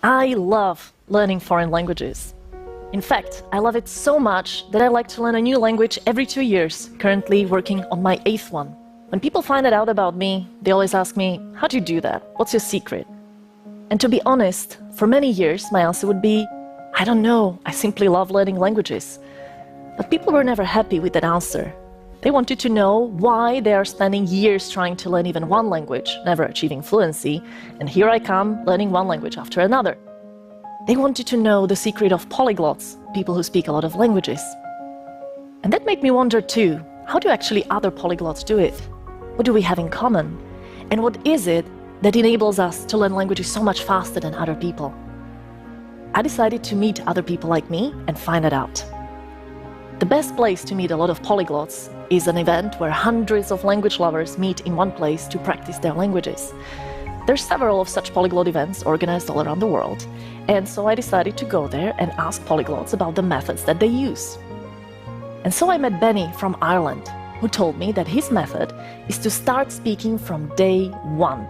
I love learning foreign languages. In fact, I love it so much that I like to learn a new language every 2 years, currently working on my 8th one. When people find out about me, they always ask me, how do you do that? What's your secret? And to be honest, for many years, my answer would be, I don't know, I simply love learning languages. But people were never happy with that answer. They wanted to know why they are spending years trying to learn even one language, never achieving fluency, and here I come, learning one language after another. They wanted to know the secret of polyglots, people who speak a lot of languages. And that made me wonder too, how do actually other polyglots do it? What do we have in common? And what is it that enables us to learn languages so much faster than other people? I decided to meet other people like me and find it out. The best place to meet a lot of polyglots is an event where hundreds of language lovers meet in one place to practice their languages. There are several of such polyglot events organized all around the world, and so I decided to go there and ask polyglots about the methods that they use. And so I met Benny from Ireland, who told me that his method is to start speaking from day one.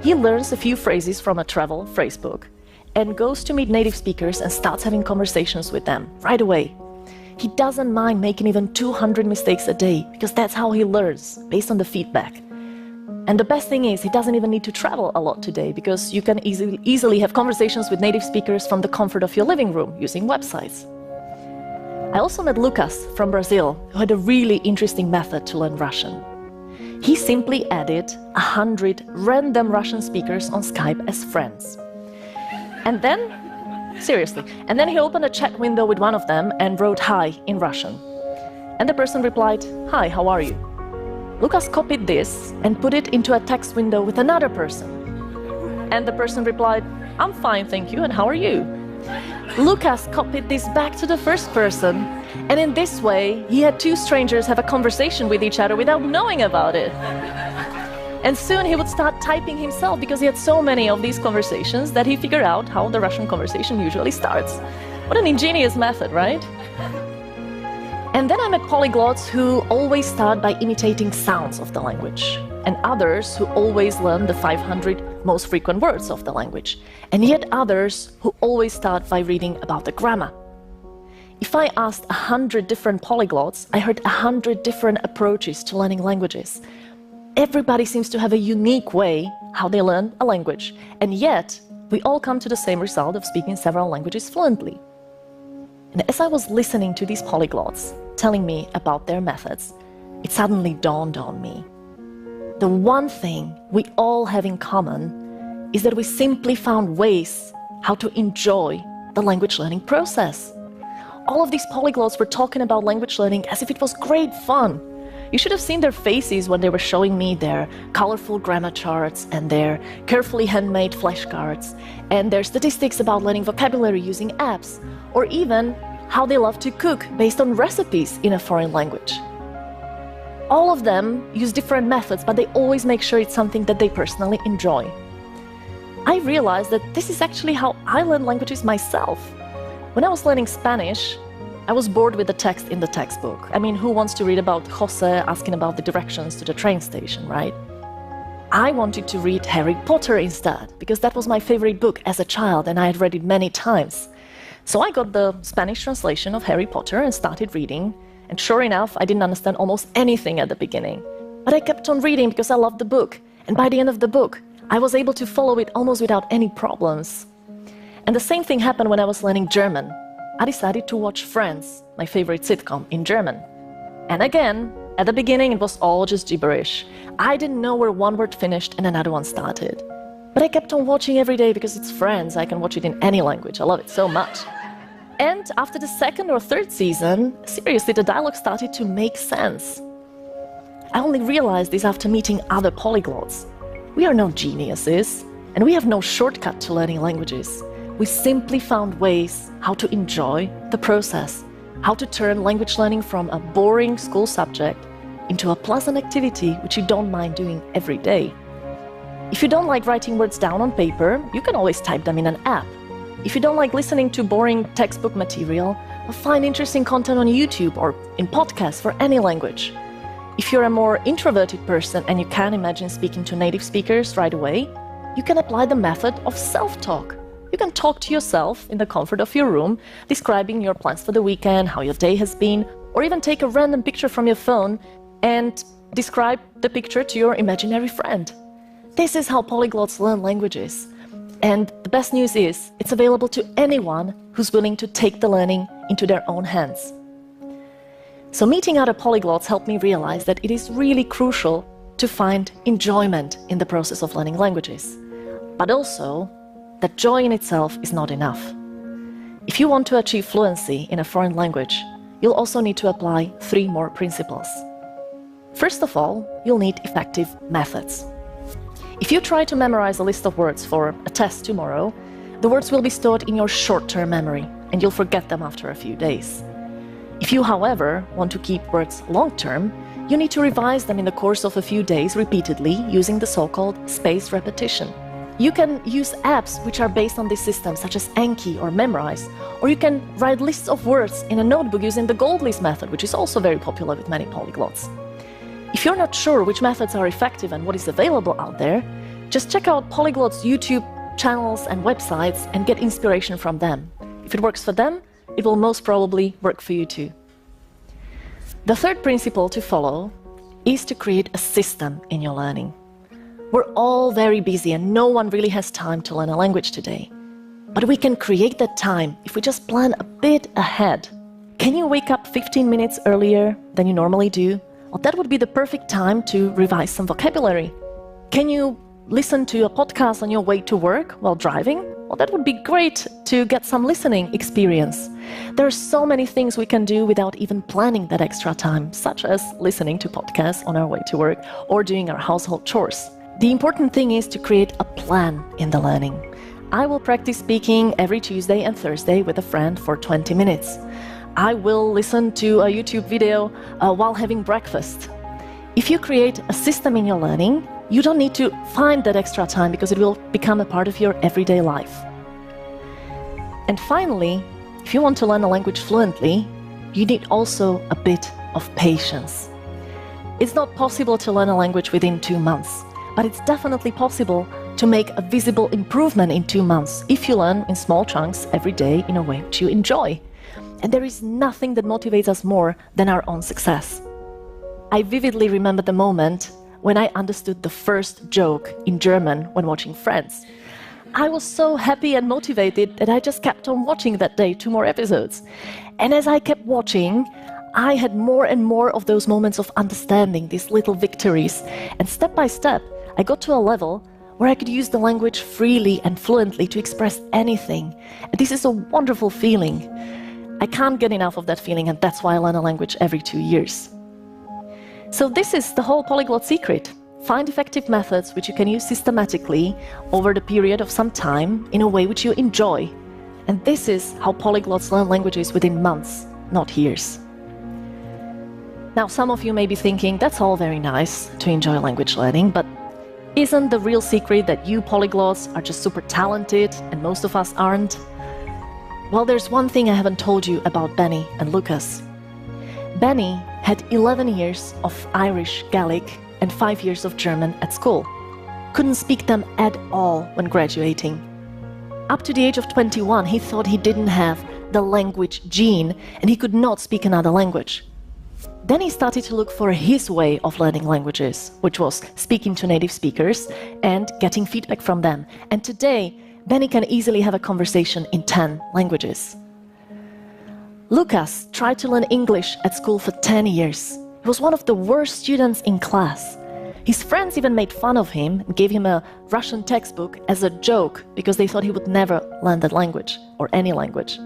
He learns a few phrases from a travel phrasebook and goes to meet native speakers and starts having conversations with them right away. He doesn't mind making even 200 mistakes a day because that's how he learns, based on the feedback. And the best thing is, he doesn't even need to travel a lot today because you can easily have conversations with native speakers from the comfort of your living room using websites. I also met Lucas from Brazil, who had a really interesting method to learn Russian. He simply added 100 random Russian speakers on Skype as friends. And then he opened a chat window with one of them and wrote hi in Russian. And the person replied, hi, how are you? Lucas copied this and put it into a text window with another person. And the person replied, I'm fine, thank you, and how are you? Lucas copied this back to the first person, and in this way, he had two strangers have a conversation with each other without knowing about it. And soon he would start typing himself because he had so many of these conversations that he figured out how the Russian conversation usually starts. What an ingenious method, right? And then I met polyglots who always start by imitating sounds of the language, and others who always learn the 500 most frequent words of the language, and yet others who always start by reading about the grammar. If I asked 100 different polyglots, I heard 100 different approaches to learning languages. Everybody seems to have a unique way how they learn a language, and yet we all come to the same result of speaking several languages fluently. And as I was listening to these polyglots telling me about their methods, it suddenly dawned on me. The one thing we all have in common is that we simply found ways how to enjoy the language learning process. All of these polyglots were talking about language learning as if it was great fun. You should have seen their faces when they were showing me their colorful grammar charts and their carefully handmade flashcards and their statistics about learning vocabulary using apps, or even how they love to cook based on recipes in a foreign language. All of them use different methods, but they always make sure it's something that they personally enjoy. I realized that this is actually how I learn languages myself. When I was learning Spanish, I was bored with the text in the textbook. I mean, who wants to read about Jose asking about the directions to the train station, right? I wanted to read Harry Potter instead, because that was my favorite book as a child and I had read it many times. So I got the Spanish translation of Harry Potter and started reading, and sure enough, I didn't understand almost anything at the beginning. But I kept on reading because I loved the book, and by the end of the book, I was able to follow it almost without any problems. And the same thing happened when I was learning German. I decided to watch Friends, my favorite sitcom, in German. And again, at the beginning it was all just gibberish. I didn't know where one word finished and another one started. But I kept on watching every day because it's Friends. I can watch it in any language. I love it so much. And after the second or third season, seriously, the dialogue started to make sense. I only realized this after meeting other polyglots. We are no geniuses, and we have no shortcut to learning languages. We simply found ways how to enjoy the process, how to turn language learning from a boring school subject into a pleasant activity which you don't mind doing every day. If you don't like writing words down on paper, you can always type them in an app. If you don't like listening to boring textbook material, find interesting content on YouTube or in podcasts for any language. If you're a more introverted person and you can't imagine speaking to native speakers right away, you can apply the method of self-talk. You You can talk to yourself in the comfort of your room, describing your plans for the weekend, how your day has been, or even take a random picture from your phone and describe the picture to your imaginary friend. This is how polyglots learn languages. And the best news is, it's available to anyone who's willing to take the learning into their own hands. So meeting other polyglots helped me realize that it is really crucial to find enjoyment in the process of learning languages. But also, that joy in itself is not enough. If you want to achieve fluency in a foreign language, you'll also need to apply 3 more principles. First of all, you'll need effective methods. If you try to memorize a list of words for a test tomorrow, the words will be stored in your short-term memory, and you'll forget them after a few days. If you, however, want to keep words long-term, you need to revise them in the course of a few days repeatedly using the so-called spaced repetition. You can use apps which are based on this system, such as Anki or Memrise, or you can write lists of words in a notebook using the gold list method, which is also very popular with many polyglots. If you're not sure which methods are effective and what is available out there, just check out polyglots' YouTube channels and websites and get inspiration from them. If it works for them, it will most probably work for you too. The third principle to follow is to create a system in your learning. We're all very busy and no one really has time to learn a language today. But we can create that time if we just plan a bit ahead. Can you wake up 15 minutes earlier than you normally do? Well, that would be the perfect time to revise some vocabulary. Can you listen to a podcast on your way to work while driving? Well, that would be great to get some listening experience. There are so many things we can do without even planning that extra time, such as listening to podcasts on our way to work or doing our household chores. The important thing is to create a plan in the learning. I will practice speaking every Tuesday and Thursday with a friend for 20 minutes. I will listen to a YouTube video while having breakfast. If you create a system in your learning, you don't need to find that extra time because it will become a part of your everyday life. And finally, if you want to learn a language fluently, you need also a bit of patience. It's not possible to learn a language within 2 months, but it's definitely possible to make a visible improvement in 2 months if you learn in small chunks every day in a way which you enjoy. And there is nothing that motivates us more than our own success. I vividly remember the moment when I understood the first joke in German when watching Friends. I was so happy and motivated that I just kept on watching that day 2 more episodes. And as I kept watching, I had more and more of those moments of understanding, these little victories. And step by step, I got to a level where I could use the language freely and fluently to express anything. And this is a wonderful feeling. I can't get enough of that feeling, and that's why I learn a language every 2 years. So this is the whole polyglot secret. Find effective methods which you can use systematically over the period of some time in a way which you enjoy. And this is how polyglots learn languages within months, not years. Now, some of you may be thinking, that's all very nice to enjoy language learning, but isn't the real secret that you polyglots are just super talented and most of us aren't? Well, there's one thing I haven't told you about Benny and Lucas. Benny had 11 years of Irish Gaelic and 5 years of German at school. Couldn't speak them at all when graduating. Up to the age of 21, he thought he didn't have the language gene and he could not speak another language. Then he started to look for his way of learning languages, which was speaking to native speakers and getting feedback from them. And today, Benny can easily have a conversation in 10 languages. Lucas tried to learn English at school for 10 years. He was one of the worst students in class. His friends even made fun of him and gave him a Russian textbook as a joke because they thought he would never learn that language or any language.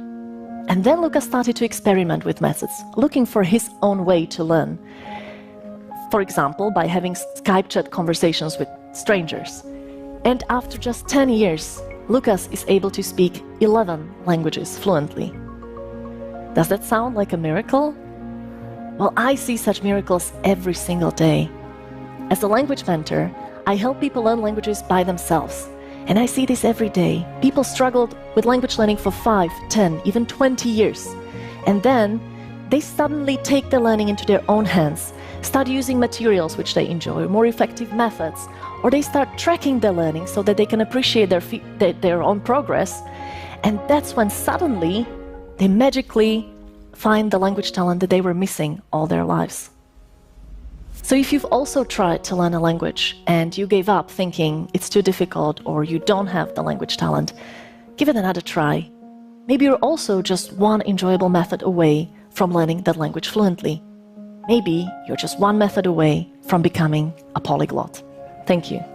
And then Lucas started to experiment with methods, looking for his own way to learn. For example, by having Skype chat conversations with strangers. And after just 10 years, Lucas is able to speak 11 languages fluently. Does that sound like a miracle? Well, I see such miracles every single day. As a language mentor, I help people learn languages by themselves. And I see this every day. People struggled with language learning for 5, 10, even 20 years. And then they suddenly take their learning into their own hands, start using materials which they enjoy, more effective methods, or they start tracking their learning so that they can appreciate their own progress. And that's when suddenly they magically find the language talent that they were missing all their lives. So if you've also tried to learn a language and you gave up thinking it's too difficult or you don't have the language talent, give it another try. Maybe you're also just one enjoyable method away from learning that language fluently. Maybe you're just one method away from becoming a polyglot. Thank you.